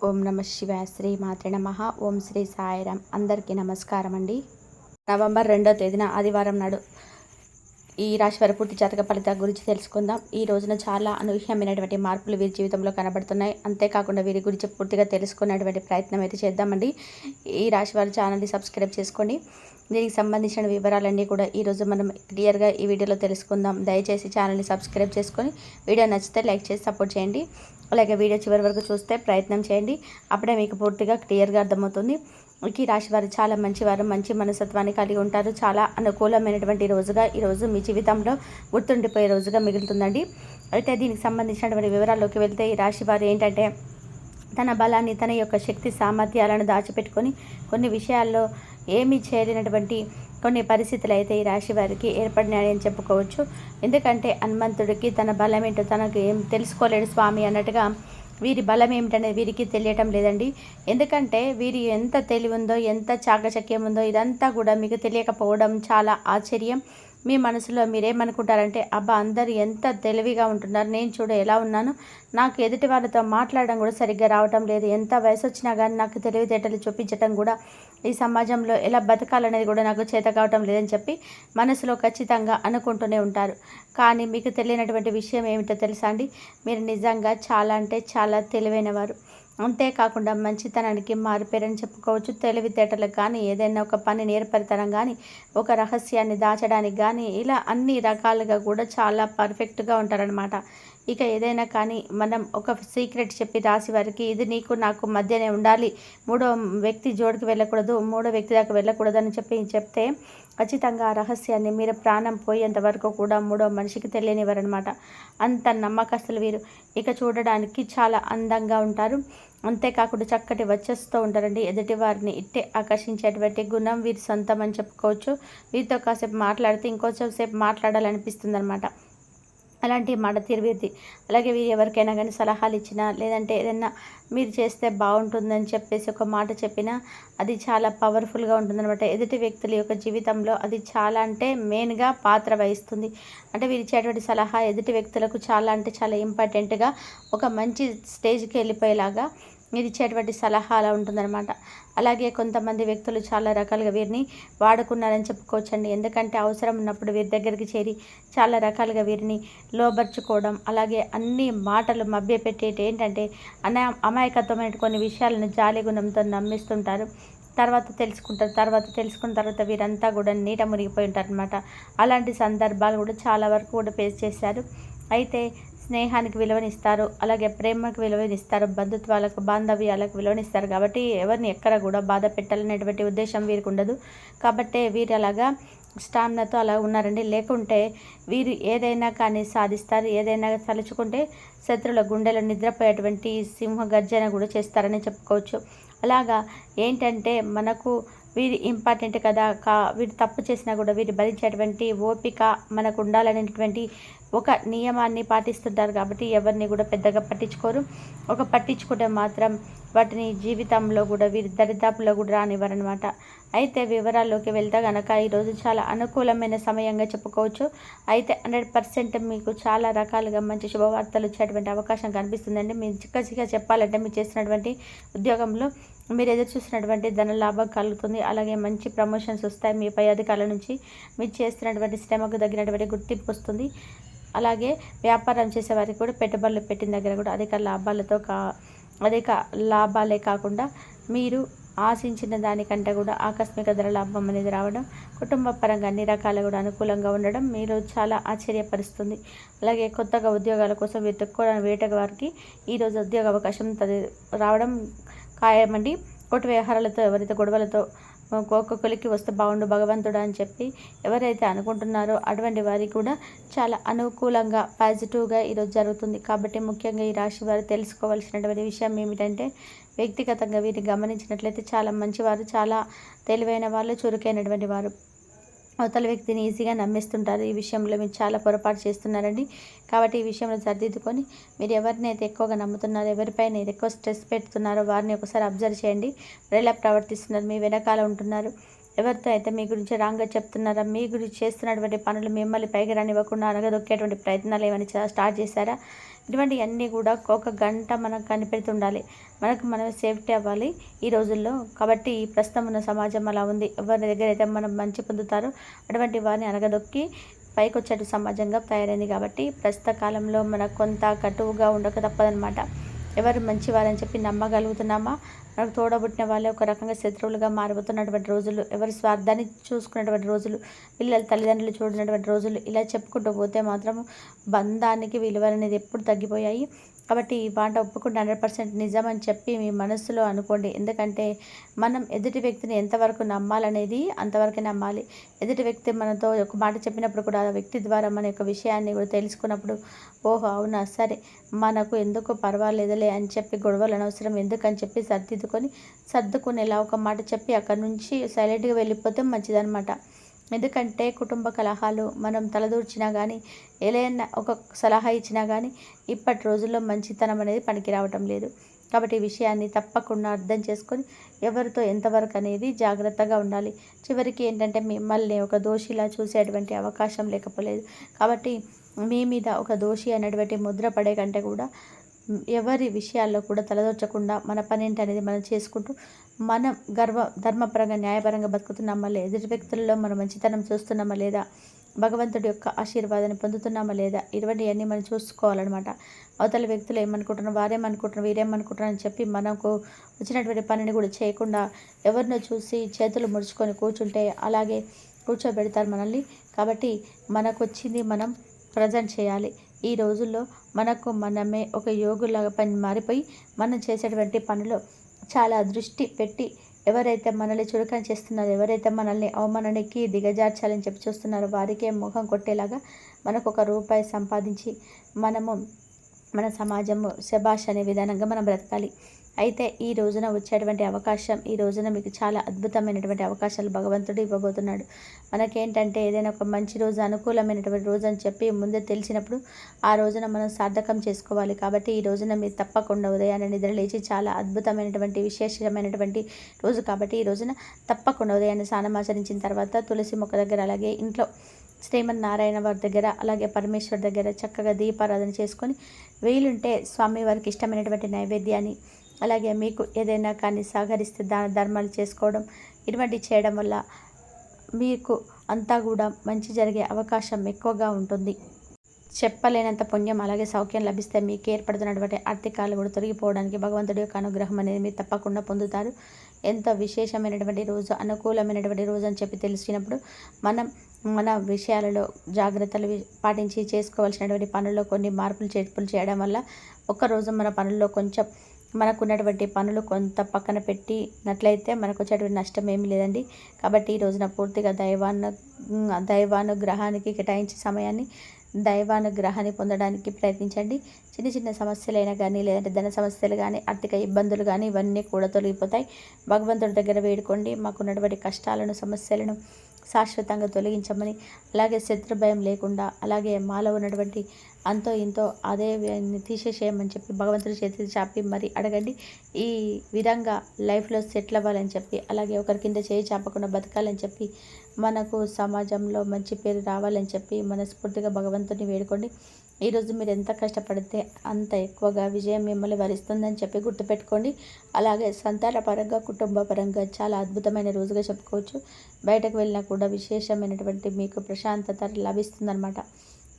ఓం నమ శివాయ. శ్రీ మాత్రే నమః. ఓం శ్రీ సాయిరామ్. అందరికీ నమస్కారం అండి. నవంబర్ 2వ తేదీన ఆదివారం నాడు ఈ రాశి వారి పూర్తి జాతక ఫలితాల గురించి తెలుసుకుందాం. ఈ రోజున చాలా అనూహ్యమైనటువంటి మార్పులు వీరి జీవితంలో కనబడుతున్నాయి. అంతేకాకుండా వీరి గురించి పూర్తిగా తెలుసుకునేటువంటి ప్రయత్నం అయితే చేద్దామండి. ఈ రాశి వారి ఛానల్ని సబ్స్క్రైబ్ చేసుకోండి. దీనికి సంబంధించిన వివరాలన్నీ కూడా ఈరోజు మనం క్లియర్గా ఈ వీడియోలో తెలుసుకుందాం. దయచేసి ఛానల్ని సబ్స్క్రైబ్ చేసుకొని వీడియో నచ్చితే లైక్ చేసి సపోర్ట్ చేయండి. అలాగే వీడియో చివరి వరకు చూస్తే ప్రయత్నం చేయండి. అప్పుడే మీకు పూర్తిగా క్లియర్గా అర్థమవుతుంది. ఈ రాశి వారు చాలా మంచివారు, మంచి మనస్తత్వాన్ని కలిగి ఉంటారు. చాలా అనుకూలమైనటువంటి రోజుగా ఈరోజు మీ జీవితంలో గుర్తుండిపోయే రోజుగా మిగులుతుందండి. అయితే దీనికి సంబంధించినటువంటి వివరాల్లోకి వెళ్తే ఈ రాశి వారు ఏంటంటే తన బలాన్ని, తన యొక్క శక్తి సామర్థ్యాలను దాచిపెట్టుకొని కొన్ని విషయాల్లో ఏమీ చేయలేనటువంటి కొన్ని పరిస్థితులు అయితే ఈ రాశి వారికి ఏర్పడినాయని చెప్పుకోవచ్చు. ఎందుకంటే హనుమంతుడికి తన బలం ఏంటో తనకు ఏం తెలుసుకోలేడు స్వామి అన్నట్టుగా వీరి బలం ఏమిటనేది వీరికి తెలియటం లేదండి. ఎందుకంటే వీరి ఎంత తెలివి ఉందో, ఎంత చాకచక్యం ఉందో ఇదంతా కూడా మీకు తెలియకపోవడం చాలా ఆశ్చర్యం. మీ మనసులో మీరేమనుకుంటారంటే, అబ్బా అందరు ఎంత తెలివిగా ఉంటున్నారు, నేను చూడ ఎలా ఉన్నాను, నాకు ఎదుటి వాళ్ళతో మాట్లాడడం కూడా సరిగ్గా రావటం లేదు, ఎంత వయసు వచ్చినా కానీ నాకు తెలివితేటలు చూపించటం కూడా, ఈ సమాజంలో ఎలా బతకాలనేది కూడా నాకు చేత కావటం లేదని చెప్పి మనసులో ఖచ్చితంగా అనుకుంటూనే ఉంటారు. కానీ మీకు తెలియనటువంటి విషయం ఏమిటో తెలుసా అండి, మీరు నిజంగా చాలా అంటే చాలా తెలివైనవారు. అంతేకాకుండా మంచితనానికి మారుపేరని చెప్పుకోవచ్చు. తెలివితేటలకు కానీ, ఏదైనా ఒక పని నేర్పరితనం కానీ, ఒక రహస్యాన్ని దాచడానికి కానీ, ఇలా అన్ని రకాలుగా కూడా చాలా పర్ఫెక్ట్గా ఉంటారనమాట. ఇక ఏదైనా కానీ మనం ఒక సీక్రెట్ చెప్పి రాసి వారికి ఇది నీకు నాకు మధ్యనే ఉండాలి, మూడో వ్యక్తి జోడికి వెళ్ళకూడదు, మూడో వ్యక్తి దాకా వెళ్ళకూడదు అని చెప్తే ఖచ్చితంగా ఆ రహస్యాన్ని మీరు ప్రాణం పోయేంత వరకు కూడా మూడో మనిషికి తెలియనివ్వరనమాట. అంత నమ్మకస్తులు వీరు. ఇక చూడడానికి చాలా అందంగా ఉంటారు. అంతేకాకుండా చక్కటి వచ్చేస్తూ ఉంటారండి. ఎదుటి వారిని ఇట్టే ఆకర్షించేటువంటి గుణం వీరి సొంతం అని చెప్పుకోవచ్చు. వీరితో కాసేపు మాట్లాడితే ఇంకొంచెం సేపు మాట్లాడాలనిపిస్తుంది అనమాట. అలాంటి మాట తీరు వీరిది. అలాగే వీరు ఎవరికైనా కానీ సలహాలు ఇచ్చినా, లేదంటే ఏదైనా మీరు చేస్తే బాగుంటుందని చెప్పేసి ఒక మాట చెప్పినా అది చాలా పవర్ఫుల్గా ఉంటుందన్నమాట. ఎదుటి వ్యక్తుల యొక్క జీవితంలో అది చాలా అంటే మెయిన్గా పాత్ర వహిస్తుంది. అంటే వీరు ఇచ్చేటువంటి సలహా ఎదుటి వ్యక్తులకు చాలా అంటే చాలా ఇంపార్టెంట్గా ఒక మంచి స్టేజ్కి వెళ్ళిపోయేలాగా మీరు ఇచ్చేటువంటి సలహా అలా ఉంటుందన్నమాట. అలాగే కొంతమంది వ్యక్తులు చాలా రకాలుగా వీరిని వాడుకున్నారని చెప్పుకోవచ్చండి. ఎందుకంటే అవసరం ఉన్నప్పుడు వీరి దగ్గరికి చేరి చాలా రకాలుగా వీరిని లోబర్చుకోవడం, అలాగే అన్ని మాటలు మభ్యపెట్టేటి ఏంటంటే అమాయకత్వమైన కొన్ని విషయాలను జాలి గుణంతో నమ్మిస్తుంటారు. తర్వాత తెలుసుకున్న తర్వాత వీరంతా కూడా నీట మునిగిపోయి ఉంటారు అనమాట. అలాంటి సందర్భాలు కూడా చాలా వరకు కూడా ఫేస్ చేశారు. అయితే స్నేహానికి విలువనిస్తారు, అలాగే ప్రేమకు విలువనిస్తారు, బాంధవ్యాలకు విలువనిస్తారు. కాబట్టి ఎవరిని ఎక్కడ కూడా బాధ పెట్టాలనేటువంటి ఉద్దేశం వీరికి ఉండదు. కాబట్టే వీరు అలాగా స్టామినాతో అలా ఉన్నారండి. లేకుంటే వీరు ఏదైనా కానీ సాధిస్తారు. ఏదైనా తలుచుకుంటే శత్రుల గుండెలో నిద్రపోయేటువంటి సింహ గర్జన కూడా చేస్తారని చెప్పుకోవచ్చు. అలాగా ఏంటంటే మనకు వీరి ఇంపార్టెంట్ కదా, వీరు తప్పు చేసినా కూడా వీరు భరించేటువంటి ఓపిక మనకు ఉండాలనేటువంటి ఒక నియమాన్ని పాటిస్తుంటారు. కాబట్టి ఎవరిని కూడా పెద్దగా పట్టించుకోరు. పట్టించుకుంటే మాత్రం వాటిని జీవితంలో కూడా వీరి దరిదాపుల్లో కూడా రానివ్వరనమాట. అయితే వివరాల్లోకి వెళ్తే కనుక ఈరోజు చాలా అనుకూలమైన సమయంగా చెప్పుకోవచ్చు. అయితే 100% మీకు చాలా రకాలుగా మంచి శుభవార్తలు వచ్చేటువంటి అవకాశం కనిపిస్తుందండి. మీరు చిక్కగా చెప్పాలంటే మీరు చేస్తున్నటువంటి ఉద్యోగంలో మీరు ఎదురు చూసినటువంటి ధన లాభం కలుగుతుంది. అలాగే మంచి ప్రమోషన్స్ వస్తాయి. మీ పై అధికారుల నుంచి మీరు చేస్తున్నటువంటి శ్రమకు తగినటువంటి గుర్తింపు వస్తుంది. అలాగే వ్యాపారం చేసేవారికి కూడా పెట్టుబడులు పెట్టిన దగ్గర కూడా అధిక లాభాలే కాకుండా మీరు ఆశించిన దానికంటే కూడా ఆకస్మిక ధర లాభం అనేది రావడం, కుటుంబ పరంగా అన్ని రకాలు కూడా అనుకూలంగా ఉండడం మీరు చాలా ఆశ్చర్యపరుస్తుంది. అలాగే కొత్తగా ఉద్యోగాల కోసం వేటకు వారికి ఈరోజు ఉద్యోగ అవకాశం రావడం ఖాయమండి. కోర్టు వ్యవహారాలతో ఎవరైతే గొడవలతో ఒక్కొక్కరికి వస్తే బాగుండు భగవంతుడు అని చెప్పి ఎవరైతే అనుకుంటున్నారో అటువంటి వారికి కూడా చాలా అనుకూలంగా పాజిటివ్గా ఈరోజు జరుగుతుంది. కాబట్టి ముఖ్యంగా ఈ రాశి వారు తెలుసుకోవాల్సినటువంటి విషయం ఏమిటంటే, వ్యక్తిగతంగా వీరిని గమనించినట్లయితే చాలా మంచివారు, చాలా తెలివైన వాళ్ళు, చురుకైనటువంటి వారు. అవతల వ్యక్తిని ఈజీగా నమ్మేస్తుంటారు. ఈ విషయంలో మీరు చాలా పొరపాటు చేస్తున్నారండి. కాబట్టి ఈ విషయంలో సర్దిద్దుకొని మీరు ఎవరినైతే ఎక్కువగా నమ్ముతున్నారో, ఎవరిపైన ఎక్కువ స్ట్రెస్ పెడుతున్నారో వారిని ఒకసారి అబ్జర్వ్ చేయండి. వారు ఎలా ప్రవర్తిస్తున్నారు, మీ వెనకాల ఉంటున్నారు, ఎవరితో అయితే మీ గురించి రాంగ్గా చెప్తున్నారా, మీ గురించి చేస్తున్నటువంటి పనులు మిమ్మల్ని పైకి రానివ్వకుండా అనగదొక్కేటువంటి ప్రయత్నాలు ఏమైనా స్టార్ట్ చేశారా, ఇటువంటివన్నీ కూడా ఒక గంట మనం కనిపెడుతుండాలి. మనకు మనం సేఫ్టీ అవ్వాలి ఈ రోజుల్లో. కాబట్టి ప్రస్తుతం ఉన్న సమాజం అలా ఉంది. ఎవరి దగ్గర అయితే మనం మంచి పొందుతారో అటువంటి వారిని అనగదొక్కి పైకొచ్చేటు సమాజంగా తయారైంది. కాబట్టి ప్రస్తుత కాలంలో మనకు కొంత కటువుగా ఉండక తప్పదనమాట. ఎవరు మంచివారని చెప్పి నమ్మగలుగుతున్నామా, మనకు తోడబుట్టిన వాళ్ళే ఒక రకంగా శత్రువులుగా మారిపోతున్నటువంటి రోజులు, ఎవరి స్వార్థాన్ని చూసుకున్నటువంటి రోజులు, పిల్లలు తల్లిదండ్రులు చూడనటువంటి రోజులు, ఇలా చెప్పుకుంటూ పోతే మాత్రం బంధానికి విలువలు అనేది ఎప్పుడు తగ్గిపోయాయి. కాబట్టి ఈ మాట ఒప్పుకుంటే 100% నిజమని చెప్పి మీ మనస్సులో అనుకోండి. ఎందుకంటే మనం ఎదుటి వ్యక్తిని ఎంతవరకు నమ్మాలనేది అంతవరకే నమ్మాలి. ఎదుటి వ్యక్తి మనతో ఒక మాట చెప్పినప్పుడు కూడా ఆ వ్యక్తి ద్వారా మన యొక్క విషయాన్ని కూడా తెలుసుకున్నప్పుడు, ఓహో అవునా సరే మనకు ఎందుకు పర్వాలేదులే అని చెప్పి గొడవలు అనవసరం ఎందుకని చెప్పి సర్దుకునేలా ఒక మాట చెప్పి అక్కడి నుంచి సైలెంట్గా వెళ్ళిపోతే మంచిదన్నమాట. ఎందుకంటే కుటుంబ కలహాలు మనం తలదూర్చినా కానీ, ఏదైనా ఒక సలహా ఇచ్చినా కానీ ఇప్పటి రోజుల్లో మంచితనం అనేది పనికి రావటం లేదు. కాబట్టి ఈ విషయాన్ని తప్పకుండా అర్థం చేసుకొని ఎవరితో ఎంతవరకు అనేది జాగ్రత్తగా ఉండాలి. చివరికి ఏంటంటే మిమ్మల్ని ఒక దోషిలా చూసేటువంటి అవకాశం లేకపోలేదు. కాబట్టి మీ మీద ఒక దోషి అనేటువంటి ముద్ర పడే కంటే కూడా ఎవరి విషయాల్లో కూడా తలదూర్చకుండా మన పనేంటి అనేది మనం చేసుకుంటూ మనం ధర్మపరంగా న్యాయపరంగా బతుకుతున్నామా లేదా, ఎదుటి వ్యక్తుల్లో మన మంచితనం చూస్తున్నామా లేదా, భగవంతుడి యొక్క ఆశీర్వాదాన్ని పొందుతున్నామా లేదా, ఇటువంటివన్నీ మనం చూసుకోవాలన్నమాట. అవతల వ్యక్తులు ఏమనుకుంటున్నారు, వారేమనుకుంటున్నారు, వీరేమనుకుంటున్నారు అని చెప్పి మనకు వచ్చినటువంటి పనిని కూడా చేయకుండా ఎవరినో చూసి చేతులు ముడుచుకొని కూర్చుంటే అలాగే కూర్చోబెడతారు మనల్ని. కాబట్టి మనకు వచ్చింది మనం ప్రజెంట్ చేయాలి. ఈ రోజుల్లో మనకు మనమే ఒక యోగులాగా మారిపోయి మనం చేసేటువంటి పనిలో చాలా దృష్టి పెట్టి ఎవరైతే మనల్ని చులకన చేస్తున్నారో, ఎవరైతే మనల్ని అవమానానికి దిగజార్చాలని చెప్పి చూస్తున్నారో వారికే ముఖం కొట్టేలాగా మనకు ఒక రూపాయి సంపాదించి మనము మన సమాజము శభాష్ అనే విధానంగా మనం బ్రతకాలి. అయితే ఈ రోజున వచ్చేటువంటి అవకాశం, ఈ రోజున మీకు చాలా అద్భుతమైనటువంటి అవకాశాలు భగవంతుడు ఇవ్వబోతున్నాడు. మనకేంటంటే ఏదైనా ఒక మంచి రోజు, అనుకూలమైనటువంటి రోజు అని చెప్పి ముందే తెలిసినప్పుడు ఆ రోజున మనం సార్థకం చేసుకోవాలి. కాబట్టి ఈ రోజున మీరు తప్పకుండా ఉదయాన్నే నిద్ర లేచి చాలా అద్భుతమైనటువంటి విశేషమైనటువంటి రోజు కాబట్టి ఈ రోజున తప్పకుండా ఉదయాన్నే స్నానమాచరించిన తర్వాత తులసి మొక్క దగ్గర అలాగే ఇంట్లో శ్రీమన్నారాయణ వారి దగ్గర అలాగే పరమేశ్వర్ దగ్గర చక్కగా దీపారాధన చేసుకొని వీలుంటే స్వామివారికి ఇష్టమైనటువంటి నైవేద్యాన్ని అలాగే మీకు ఏదైనా కానీ సహకరిస్తే దాన ధర్మాలు చేసుకోవడం ఇటువంటి చేయడం వల్ల మీకు అంతా కూడా మంచి జరిగే అవకాశం ఎక్కువగా ఉంటుంది. చెప్పలేనంత పుణ్యం అలాగే సౌఖ్యం లభిస్తే మీకు ఏర్పడుతున్నటువంటి ఆర్థికాలు కూడా తొలగిపోవడానికి భగవంతుడి యొక్క అనుగ్రహం అనేది మీరు తప్పకుండా పొందుతారు. ఎంతో విశేషమైనటువంటి రోజు, అనుకూలమైనటువంటి రోజు అని చెప్పి తెలిసినప్పుడు మనం మన విషయాలలో జాగ్రత్తలు పాటించి చేసుకోవాల్సినటువంటి పనుల్లో కొన్ని మార్పులు చేర్పులు చేయడం వల్ల ఒక్కరోజు మన పనుల్లో కొంచెం మనకున్నటువంటి పనులు కొంత పక్కన పెట్టినట్లయితే మనకు వచ్చేటువంటి నష్టం ఏమీ లేదండి. కాబట్టి ఈ రోజున పూర్తిగా దైవానుగ్రహానికి కేటాయించే సమయాన్ని దైవానుగ్రహాన్ని పొందడానికి ప్రయత్నించండి. చిన్న చిన్న సమస్యలైనా కానీ లేదంటే ధన సమస్యలు కానీ ఆర్థిక ఇబ్బందులు కానీ ఇవన్నీ కూడా తొలగిపోతాయి. భగవంతుడి దగ్గర వేడుకోండి మాకున్నటువంటి కష్టాలను సమస్యలను శాశ్వతంగా తొలగించమని, అలాగే శత్రు భయం లేకుండా అలాగే మాలో ఉన్నటువంటి అంతో ఇంతో అదే తీసేసేయమని చెప్పి భగవంతుడి చేతికి చాపి మరి అడగండి. ఈ విధంగా లైఫ్లో సెటిల్ అవ్వాలని చెప్పి అలాగే ఒకరి కింద చేయి చాపకుండా బతకాలని చెప్పి మనకు సమాజంలో మంచి పేరు రావాలని చెప్పి మనస్ఫూర్తిగా భగవంతుడిని వేడుకోండి. ఈరోజు మీరు ఎంత కష్టపడితే అంత ఎక్కువగా విజయం మిమ్మల్ని వరిస్తుందని చెప్పి గుర్తుపెట్టుకోండి. అలాగే సంతాన పరంగా కుటుంబ పరంగా చాలా అద్భుతమైన రోజుగా చెప్పుకోవచ్చు. బయటకు వెళ్ళినా కూడా విశేషమైనటువంటి మీకు ప్రశాంతత లభిస్తుందన్నమాట.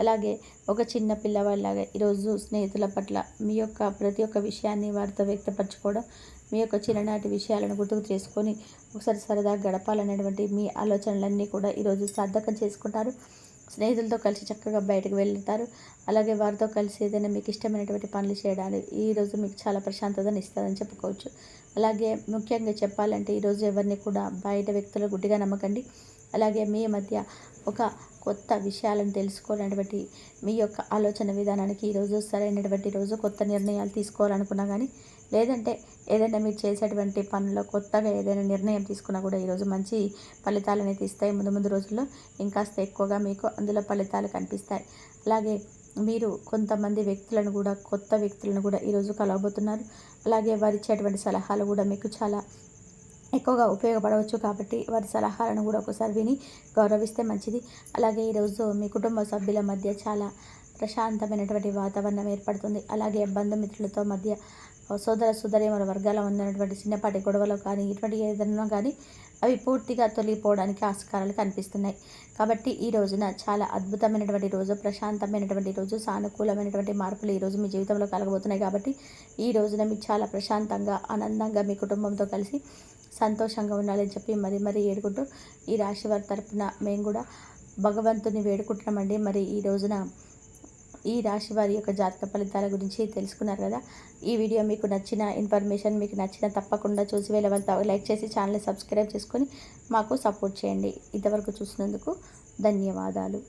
అలాగే ఒక చిన్న పిల్లవాళ్ళలాగా ఈరోజు స్నేహితుల పట్ల మీ యొక్క ప్రతి ఒక్క విషయాన్ని వారితో వ్యక్తపరచుకోవడం, మీ యొక్క చిన్ననాటి విషయాలను గుర్తుకు చేసుకొని ఒకసారి సరదాగా గడపాలనేటువంటి మీ ఆలోచనలన్నీ కూడా ఈరోజు సార్థకం చేసుకుంటారు. స్నేహితులతో కలిసి చక్కగా బయటకు వెళ్తారు. అలాగే వారితో కలిసి ఏదైనా మీకు ఇష్టమైనటువంటి పనులు చేయడానికి ఈరోజు మీకు చాలా ప్రశాంతతను ఇస్తుందని చెప్పుకోవచ్చు. అలాగే ముఖ్యంగా చెప్పాలంటే ఈరోజు ఎవరిని కూడా బయట వ్యక్తులు గుడ్డిగా నమ్మకండి. అలాగే మీ మధ్య ఒక కొత్త విషయాలను తెలుసుకోవాలనేటువంటి మీ యొక్క ఆలోచన విధానానికి ఈరోజు సరైనటువంటి రోజు. కొత్త నిర్ణయాలు తీసుకోవాలనుకున్నా కానీ లేదంటే ఏదైనా మీరు చేసేటువంటి పనుల్లో కొత్తగా ఏదైనా నిర్ణయం తీసుకున్నా కూడా ఈరోజు మంచి ఫలితాలు అనేది ఇస్తాయి. ముందు రోజుల్లో ఇంకాస్త ఎక్కువగా మీకు అందులో ఫలితాలు కనిపిస్తాయి. అలాగే మీరు కొంతమంది వ్యక్తులను కూడా కొత్త వ్యక్తులను కూడా ఈరోజు కలవబోతున్నారు. అలాగే వారు ఇచ్చేటువంటి సలహాలు కూడా మీకు చాలా ఎక్కువగా ఉపయోగపడవచ్చు. కాబట్టి వారి సలహాలను కూడా ఒకసారి విని గౌరవిస్తే మంచిది. అలాగే ఈరోజు మీ కుటుంబ సభ్యుల మధ్య చాలా ప్రశాంతమైనటువంటి వాతావరణం ఏర్పడుతుంది. అలాగే బంధుమిత్రులతో మధ్య సోదర సోదరీమణుల వర్గాల ఉన్నటువంటి చిన్నపాటి గొడవలు కానీ ఇటువంటి ఏదన్నా కానీ అవి పూర్తిగా తొలగిపోవడానికి ఆస్కారాలు కనిపిస్తున్నాయి. కాబట్టి ఈ రోజున చాలా అద్భుతమైనటువంటి రోజు, ప్రశాంతమైనటువంటి రోజు, సానుకూలమైనటువంటి మార్పులు ఈరోజు మీ జీవితంలో కలగబోతున్నాయి. కాబట్టి ఈ రోజున మీకు చాలా ప్రశాంతంగా, ఆనందంగా మీ కుటుంబంతో కలిసి సంతోషంగా ఉండాలని చెప్పి మరీ ఏడుకుంటూ ఈ రాశి వారి తరపున మేము కూడా భగవంతుని వేడుకుంటున్నామండి. మరి ఈ రోజున ఈ రాశి వారి యొక్క జాతక ఫలితాల గురించి తెలుసుకున్నారు కదా. ఈ వీడియో మీకు నచ్చిన ఇన్ఫర్మేషన్ మీకు నచ్చిన తప్పకుండా చూసి వెళ్ళవలతో లైక్ చేసి ఛానల్ని సబ్స్క్రైబ్ చేసుకొని మాకు సపోర్ట్ చేయండి. ఇంతవరకు చూసినందుకు ధన్యవాదాలు.